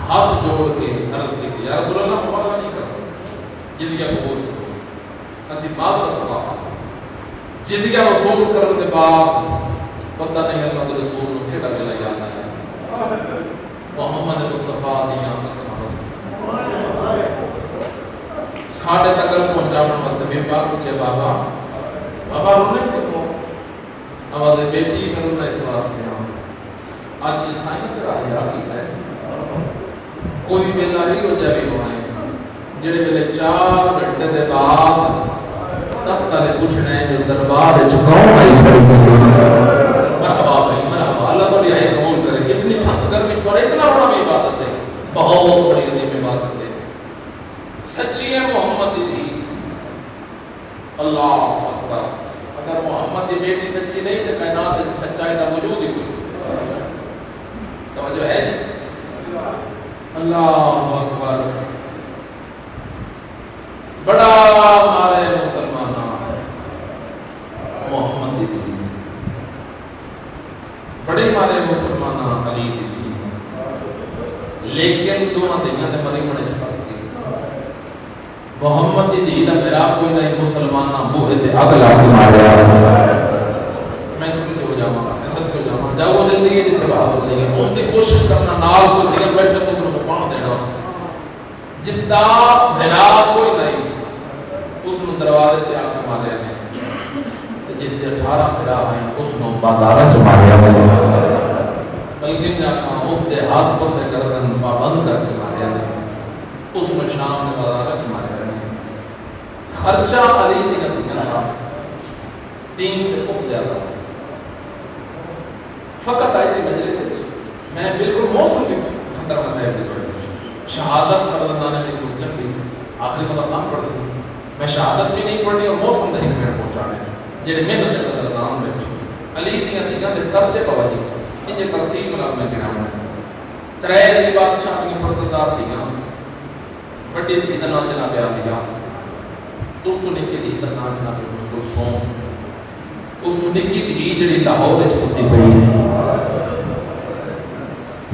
ہاتھ جوڑ کے عرض کی کہ یا رسول اللہ موبائل نہیں کرتا جزیہ قبول کرو. اسی بات رکھا جزیہ وصول کرنے کے بعد پتہ نہیں اللہ کے رسول کو کیڑا گلا یاد آیا. محمد مصطفیٰ دیاں اکھاں بس ساڑھے تک پہنچانے واسطے میں پاک سوچے بابا بابا رونے کیوں آواز بیٹی میں رونا اس واسطے ہوں آج انسانی طرح حیا کیتا ہے. کوئی ویلا ہی ہو جائے ہونا ہے جڑے ویلے 4 گھنٹے دے بعد تخت والے پوچھنا ہے جو دربار کون آئی کھڑی مرحبا بھائی مرحبا اللہ تو آئے قبول کرے. اتنی سخت گرمی پر اتنا بڑا بھی عبادت ہے بہت بڑی عظیم عبادت ہے. سچی ہے محمد دی اللہ اکبر. اگر محمد کی بیٹی سچی نہیں تو کائنات سچائی کا وجود ہی کوئی. توجہ ہے اللہ اکبر. بڑا ہمارے مسلمان محمد دی بڑی علی دی تھی لیکن دونوں دیاں دے مری منے فرق کی محمد دی دھی دا میرا کوئی نہیں مسلمانہ بوہے تے اگ لا کے ماریا میں سب ہو جاواں جب وہ زندگی دی تباہ ہو گئی ان کی کوشش کرنا نال کوئی دیگر بیٹھے تو انہوں کو پاؤں دینا جس دا بھیرا کوئی نہیں اس نے دروازے تے آ کے ماریا نے جس دے 18 بھیرا ہیں اس نے بازار چ ماریا بلکہ جاتا اس دے ہاتھ پسے گردن پابند کر کے ماریا نے اس نے شام میں بازار چ ماریا نے خرچہ علی دی گندگا تین سے پک جاتا فقط آئی تھی مجلس میں بالکل موسم کی خطر میں صاحب دی پڑھی شہادت فرزندہ نے میری مسلم بھی آخری مطلب خان پڑھ سی میں شہادت بھی نہیں پڑھی اور موسم نہیں میں پہنچانے جیڑے محنت کے قدر نام میں علی دیاں دیگاں دے خرچے پوجی ان جے ترتیب نال میں گناواں ترے دی بادشاہ دی پردار دیاں بڑی دی دا نام جناب عالیہ اس تو نکی دی دا نام جناب کلثوم اس نکی دی جڑی لاہور وچ ستی پئی ہے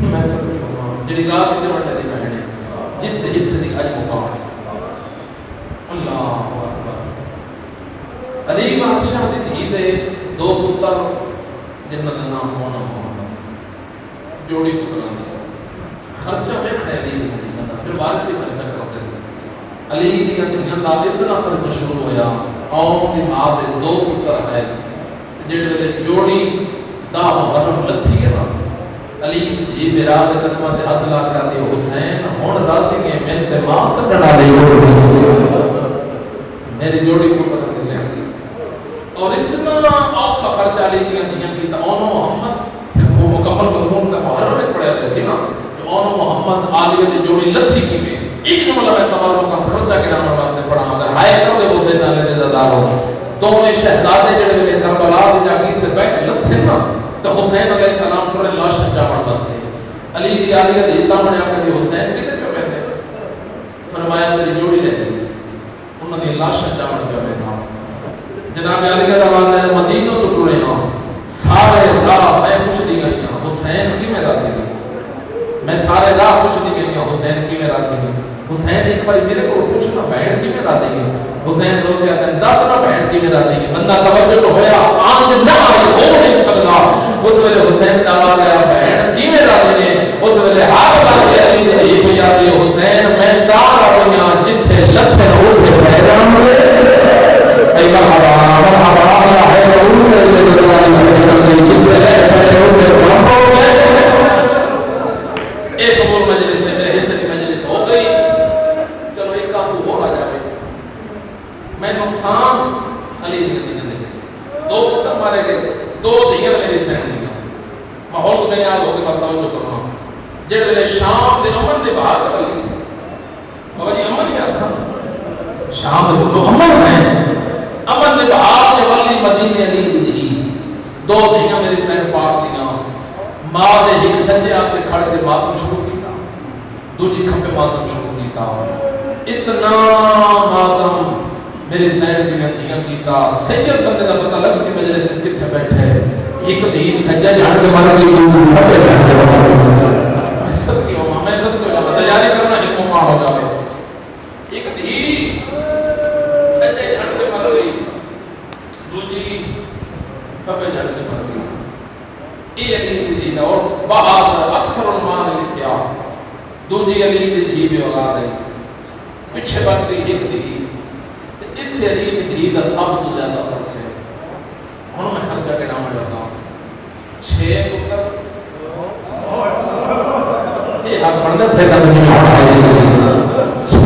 میں سب جڑی گاہ تے وڈے دی بہن ہے جس دے حصے دی اج مقام اللہ اکبر علی بادشاہ دی دھی دے دو پتر جنہاں دا نام ہونا محمد جوڑی پتراں دا خرچہ ویکھنا علی دی دا پھر وارثی خرچہ کراتے علی دی دا نال اتنا خرچہ شروع ہویا اور دی ماں دے دو پتر ہے جڑے جوڑی دا محرم لتھی ہے نا علی جی براد قدمہ تے ہاتھ لا کر دی حسین ہن راتی کے میں تے ماں سکڑا لئی میری جوڑی پتر نے لے اور اتنا اوکھا خرچہ علی دیاں دیاں کیتا اونو محمد وہ مکمل مضمون کا محرم میں پڑھیا رہے سی نا کہ اونو محمد عالیہ دی جوڑی لتھی کی میں ایک نمبر میں تمام کا خرچہ کے نام واسطے پڑھا اگر ہائے کرو دے حسین علیہ رضا ہو دونوں شہزادے جڑے ویلے کربلا دی جاگیر تے بیٹھ لتھے نا تو حسین علیہ السلام پر لاش جاون واسطے علی دی عالیہ دی سامنے آ کے حسین کتے پہ بیٹھے فرمایا تیری جوڑی لے انہوں نے لاش جاون پہ بیٹھا جناب علی کا آواز ہے مدینہ تو ٹرے ہاں سارے راہ میں خوش دی گئی ہوں حسین کی میں راضی نہیں میں سارے راہ خوش دی گئی ہوں حسین کی میں راضی نہیں حسین ایک بار میرے کو پوچھنا بہن کی میں راضی نہیں حسین رو کے آتے ہیں 10 نہ بہن کی میں راضی نہیں بندہ توجہ تو ہویا آج نہ آئی ہو نہیں سکتا اس ویلے حسین کا آواز آیا بہن کی میں راضی نہیں اس ویلے ہاتھ بار کے علی سے یہ کوئی آتی ہے حسین میں دار آئیاں جتھے لکھے اٹھے بہرام ہوئے اے مرحبا مرحبا ہے ضرور ایک اور مجلس سے میرے حصے کی مجلس ہو گئی چلو ایک کاسو اور آ جائے میں نقصان علی دی نے دو پتر مارے گئے دو دھیاں میری سین دی ماحول کو میں یاد ہو کے بتاؤ جو کرنا جڑے شام دے امن دے باہر علی بابا جی امن کیا تھا شام دے امن ہے امن دے باہر دے ولی مدینے علی دی دو دھیاں میری سین پاک دیاں ماں دے ایک سجے آ کے کھڑ کے ماتم شروع کیتا دوجی کھپے ماتم شروع کیتا اتنا ماتم میری سین کی گھنٹیاں کیتا سید بندے کا پتہ لگ سی مجلس سے کتنے بیٹھے ایک دی سجا جان کے مار کے کھپے جان کے میں سب کی تیاری کرنا ایک موقع ہو جائے ایک دی سجا جان کے مار گئی دوجی کھپے جان کے مار گئی یہ علی دی اور بعد اکثر علماء نے لکھا دوجی علی دی بھی اولاد ہے پیچھے بچ گئی ایک دی اس علی دی کا سب تو زیادہ فرق ہے ہن میں خرچہ کے نام لگا 6 پتر یہ حق بندہ سے کا نہیں ہے 6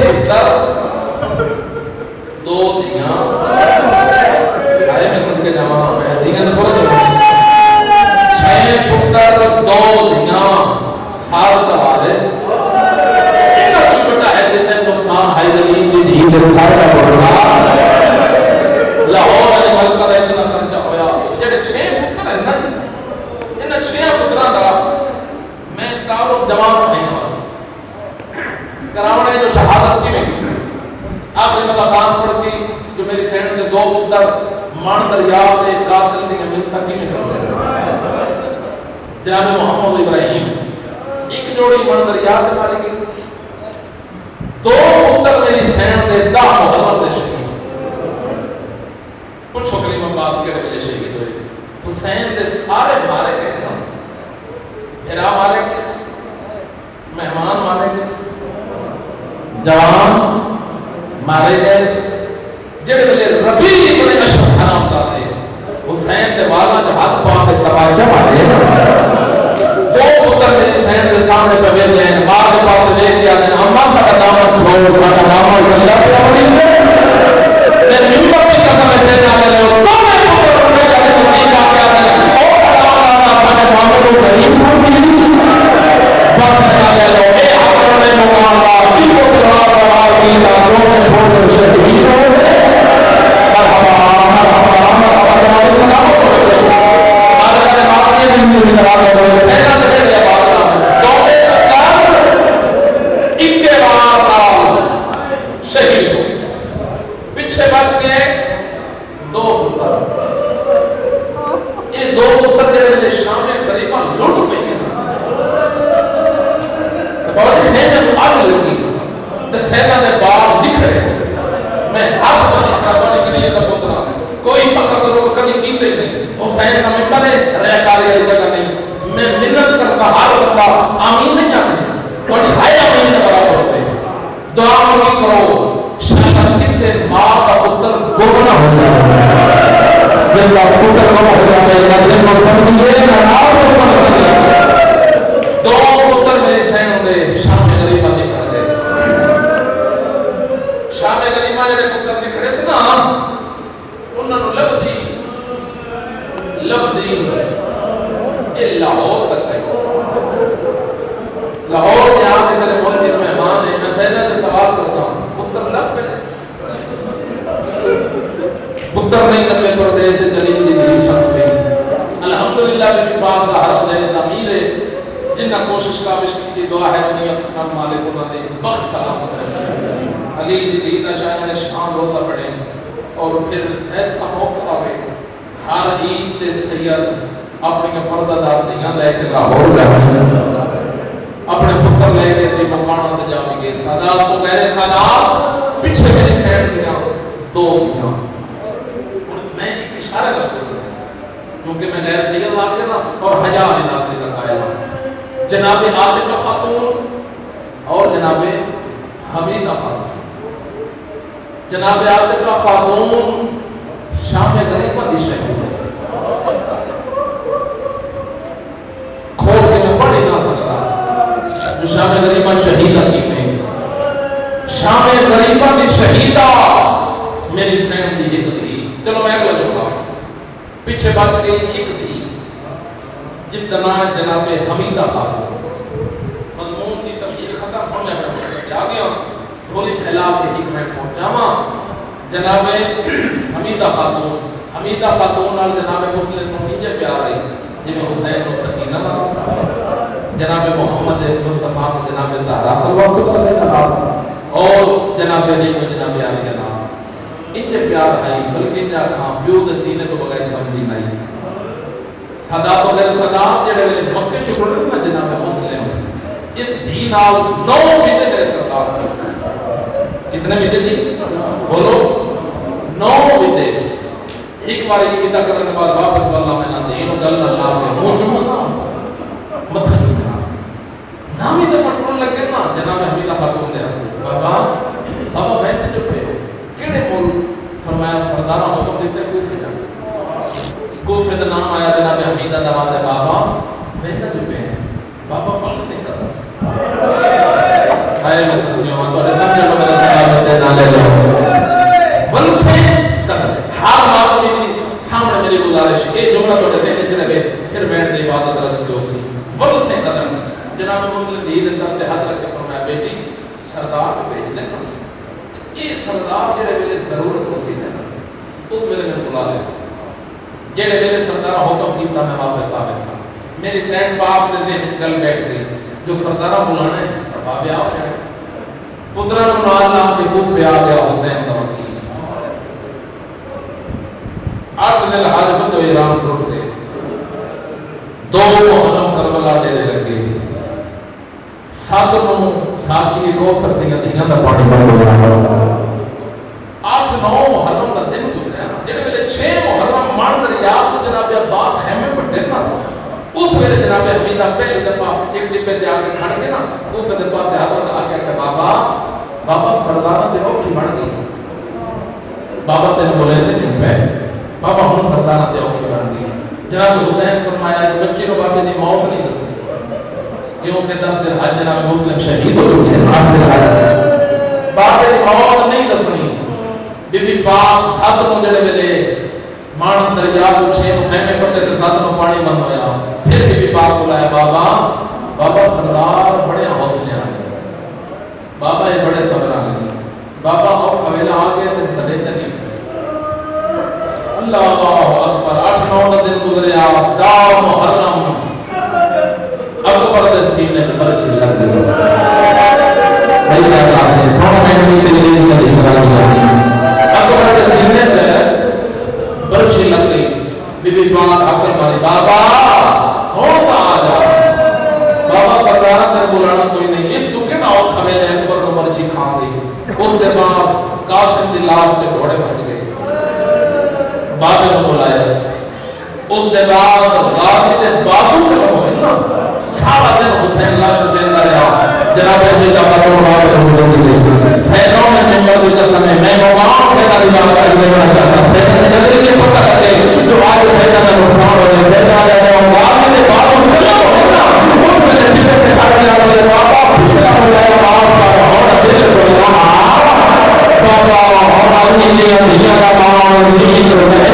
پتر 2 دیاں سارے میں سن کے جمع ہے دیاں تو بہت 6 پتر 2 دیاں سال کا وارث اینا کوئی بڑا ہے جتنے نقصان ہے علی دی دھی دے سارے کا بڑا لاہور علی ملکہ دا اتنا خرچہ ہویا جڑے 6 پتر ہیں نا ان 6 پتراں دا میں تعارف جوان نہیں کراونے جو شہادت کی میں آخری مطلب خان پڑتی جو میری سینڈ دے 2 پتر مان دریا دے قاتل دی ملتا کی میں کر رہے جناب محمد ابراہیم ایک جوڑی منظر یاد مارے گی دو پتر میری سین دے دا محمد دے شہید پوچھو کلمہ بات کہڑے ویلے شہید ہوئے حسین دے سارے مارے گئے نا ہیرا مارے گئے مہمان مارے گئے جوان مارے گئے جڑے ویلے ربیع بڑے اشرف حرام دا تھے حسین دے والا ہاتھ پا کے تواجہ مارے دو پتر میری حسین کے سامنے پہ بیٹھ جائیں ماں کے پاس لے کے آتے ہیں اماں کا دامن چھوڑ کا دامن اللہ پہ اپنی میں ممبر کی قسم ہے دینا لے لو تو میں پتر اٹھے جاتے ہیں نہیں جا کے آتے ہیں اور دامن اپنے محمد ابراہیم بس لے لو اے اپنے مقام اللہ کی کو قرار قرار کی دانوں میں بہت شہید ہو گئے مرحبا مرحبا مرحبا شہید پیچھے بچ کے دو پتر یہ دو پتر جڑے شام قریبا لٹ پہ بہت سہنا اگ لگی تو سہنا نے بال نکھرے میں ہاتھ کا پترا کوئی پکڑ کرو کبھی کیتے نہیں حسین کا ممبر ہے ریاکاری والی جگہ نہیں میں منت کرتا ہر بندہ آمین نہیں جانے تھوڑی ہائے آمین کے برابر ہوتے دعا مانگی کرو شاید کس سے ماں کا پتر گمنا ہو جائے جب کا پتر گم ہو جائے یا جب کا پتر یہ دو پتر میری سین ہوتے شام غریبہ نکل گئے شام غریبہ جڑے پتر نکلے سے نا انہوں نے لبدی یہ لاہور تک ہے لاہور میں آ کے میرے ملک کے مہمان ہیں میں سیدہ سے سوال کرتا ہوں پتر لب پہ پتر نہیں کبھی پردیش سے چلی گئی شخص پہ الحمدللہ میرے پاس کا حرم جائے تعمیر ہے جنہ کوشش کابش کی دعا ہے دنیا خطر مالک انہوں نے بخت سلام علی جدید شاہ نے شام روتا پڑے اور پھر ایسا موقع آئے ہر عید تے سید اپنے پردہ دار دیاں لے کے لاہور جائے اپنے پتر لے کے سی مکانہ تے جا گئے سادات تو کہہ رہے سادات پیچھے میری سینڈ دیا دو دیا میں ایک اشارہ کرتا ہوں چونکہ میں غیر سید آگے نا اور ہزار علاقے تک آیا جناب عاطفہ خاتون اور جناب حمیدہ خاتون جناب عاطفہ خاتون شام غریبہ کی شہید کھول کے میں پڑھ ہی نہ سکتا جو شام غریبہ شہیدہ کی میں شام غریبہ کی شہیدہ میری سین دی ایک تھی چلو میں اگلا جو پیچھے بچ گئی ایک تھی جس کا نام جناب حمیدہ خاتون مضمون کی تمہید ختم ہونے میں آ گیا جھولی پھیلا کے ایک میں پہنچاواں جناب حمیدہ خاتون اور جناب مسلم کو انجے پیار ہے جی میں حسین و سکینہ جناب محمد مصطفیٰ کو جناب زہرا صلوات اللہ اور جناب علی کو جناب علی کا نام انجے پیار ہے بلکہ جا کھاں پیو دے سینے تو بغیر سمجھی نہیں صدا تو غیر صدا جڑے مکے چکڑ میں جناب مسلم اس دین آل 9 بیتے میرے سرکار کتنے بیتے جی بولو 9 بیتے ایک بار کی بیتا کرنے کے بعد واپس واللہ میں نہ دین و گل اللہ کے منہ چکا متھا چکا نامی تو پٹرون لگے نا جناب حمیدہ خاتون نے بابا بیٹھے جو پہ کیڑے بول فرمایا سردارہ حکم دیتے کوئی سے جانا کوفے دا نام آیا جناب حمیدہ دعوات ہے بابا بیٹھے جو پہ بابا پل سے کرتا آئے میں سمجھو ہاں تو سمجھو لوگ میرے صحابہ سے نہ لے لو بل سے ہر بات میری سامنے میری گزارش یہ جملہ تو دینے چلے گئے پھر بیٹھ دے عبادت رکھ جو سی بل سے قدم جناب مسلم دید سر تے ہاتھ رکھ کے فرمایا بیٹی سردار کو بھیج دے یہ سردار جڑے ویلے ضرورت ہو سی ہے اس ویلے میں بلا لے جڑے ویلے سردار حکم کیتا میں واپس آ گیا میری سین باپ نے ذہن چل بیٹھ گئی جو سردارہ بلانے بابے آ گئے پترا نال لا کے کوفے آ گیا حسین کا وکیل 8 دن حاج بندو ایران ٹوٹ گئے 2 محرم مولا ڈیرے لگے سات نو ساتھی کو سردیاں دیاں دا پانی بند ہو جانا 8-9 محرم کا دن گزریا جڑے ویلے 6 محرم مان دریا تو جناب عباس خیمے پٹے نا اس ویلے جناب حمیدہ پہلی دفعہ ایک ٹپے تے آ کے کھڑ کے نا دوسرے پاسے ہاتھ آ کے کہ بابا سردارہ تے اوکھی بن گئی بابا تین بولے تے نہیں پہ بابا ہوں سردارہ تے اوکھی بن گئی جناب حسین فرمایا کہ بچی کو بابے دی موت نہیں دسی کیونکہ 10 دن حج جناب مسلم شہید ہو چکے ہیں 8 دن حج بابے دی موت نہیں دسنی بی بی پاک سات نو جڑے ویلے مان دریا کو 6 خیمے پٹے تے سات نو پانی بند ہویا پھر بی بی پاک بلایا بابا سردار بڑے حوصلے والے بابا یہ بڑے صبر والے بابا اور حویلا آ گئے تے سڑے تے نہیں اللہ اکبر 8-9 دن گزریا دا محرم اکبر دے سینے چ برچ لگ گئی بھائی اللہ نے سونا میں بھی تے دی کدی کرا دی اکبر دے سینے چ برچ لگ گئی بی بی پاک اکبر ماری بابا ہوتا آ جا بابا سردار تے بولانا کوئی نہیں اس تو کنا اور حویلے اکبر کو برچی کھا گئی اس کے بعد قاسم دی لاش تے گھوڑے بھج گئے بابے کو بلایا اس کے بعد غازی دے بابو کے ہوئے نا سارا دن حسین لاش دینا رہا جناب ابھی کا پتہ بابے کو بولے سینوں میں ممبر کی قسم ہے میں مقام کے کا دیوار کر دینا چاہتا سینوں میں نظر یہ پتہ کرے جو آج سینوں میں نقصان ہو جائے بیٹا آ جائے اور غازی دے بابو کے ہوئے نا ان میں نے ٹکٹ کے کھڑے جا رہے بابا پچھلا ہو جائے باپ کا ہونا دل کو بابا ہمارا یہ دنیا کا کام نہیں کرنا ہے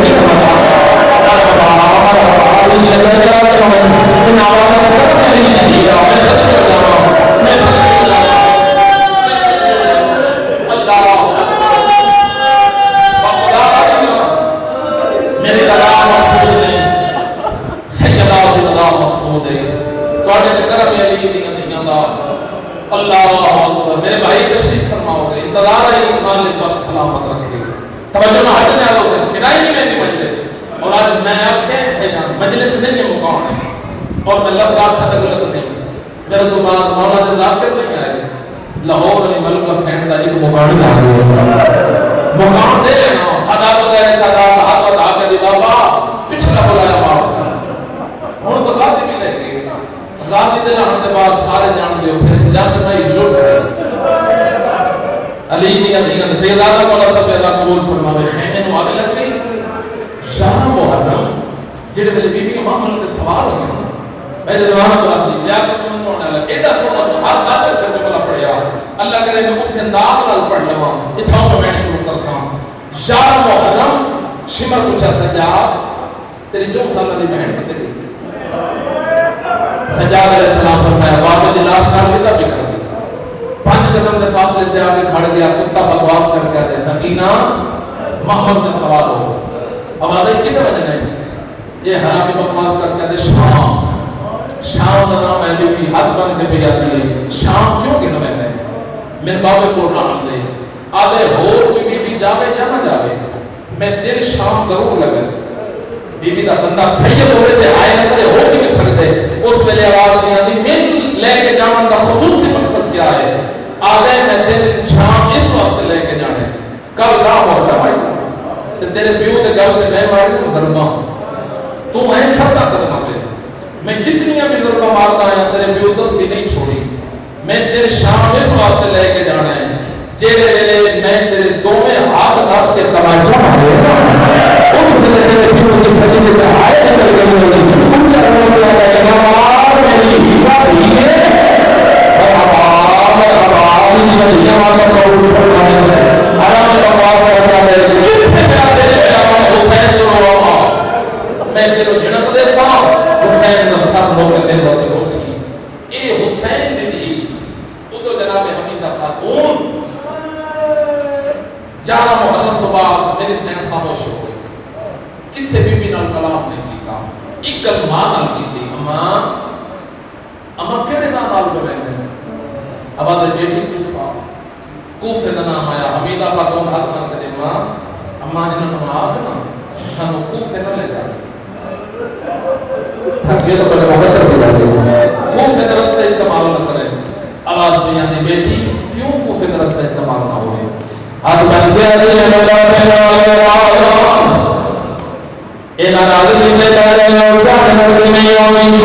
میرے بھائی تشریف فرماؤ گے انتظار ہے ایمان لبا سلامت رکھے توجہ نہ ہٹنے والوں سے کنائی نہیں میری مجلس اور آج میں آپ کے مجلس نہیں ہے مقام ہے اور میں لفظ آپ کا غلط نہیں میرے تو بعد مولا سے ذاکر نہیں آئے لاہور علی ملک حسین کا ایک مقام دے لینا سادا بغیر سادا ہاتھ بتا کے دی بابا پچھلا بلایا باپ ہوں تو غازی بھی لے گئے غازی دے لانے کے بعد سارے جان دے پھر جنگ نہیں لٹ علی کی علیہ زیادہ مولا سب اللہ قبول فرماوے خیمے نو آگے لگ گئی شاہ محرم جڑے میرے بی بی امام نے سوال ہو گیا میں جوان بات یا قسم ہونے لگا ایڈا سونا تو ہر داخل کرنے والا پڑھیا اللہ کرے میں اس انداز نال پڑھ لواں اتھاں میں شروع کرساں شاہ محرم شمر پوچھا سجاد تیری 4 سال دی بہن کتے گئی سجاد علیہ السلام فرمایا بابا دی لاش کر دیتا بکھر 5 قدم کے فاصلے سے آگے کھڑ گیا کتا بکواس کر کے آتے سکینہ محمد سے سوال ہو اب آدھے کتنے وجہ نہیں یہ حرامی بکواس کر کے آتے شام کا نام ہے بی بی ہاتھ بن کے بھی جاتی ہے شام کیوں کہ نمیں ہے میرے بابے کو نام دے آدھے ہو بی بی جاوے یا نہ جاوے میں دل شام ضرور لگے بی بی کا بندہ سید ہوئے تھے آئے نہ کرے ہو بھی سکتے اس میں آواز نہیں آتی من لے کے جانا کا خصوصی مقصد کیا ہے آدھے میں دل شام اس وقت لے کے جانے کل کام ہوتا ہے تیرے پیو کے گھر سے میں مارے تو ضرباں تو ہے سب کا قدمہ تے میں جتنی بھی ضربہ مارتا ہے تیرے پیو دس بھی نہیں چھوڑی میں تیرے شام اس وقت لے کے جانا ہے جیلے ویلے میں تیرے دومیں ہاتھ رکھ کے تماچا مارے اس ویلے تیرے پیو کی سجی کے چاہائے نکل گئی ہوگی ان چاہوں گیا کہ نوار میری ہیوا بھی ہے میں تیرے جنت دے سا حسین نے سب لوگ دے ہوتے ہو سی اے حسین نے بھی تو جناب حمیدہ خاتون 11 محرم تو بعد میری سین خاموش ہو گئی کسے بھی نال کلام نہیں کیتا ایک گل ماں نال کیتی اما کیڑے نام نال پہ بیٹھے اب آدھے بیٹی کوفہ کوفے کا نام آیا حمیدہ خاتون ہاتھ بن کے ماں اما جنہوں نے آج نا سانو کوفے نہ لے جا تھک گئے تو پہلے مقدر بھی جا گئے Thank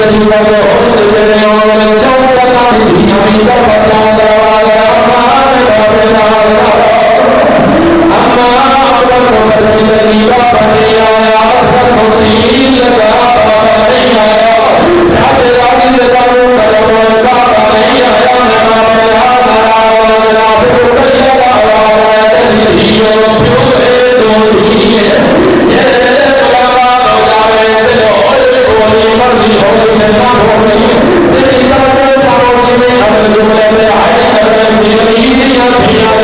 you.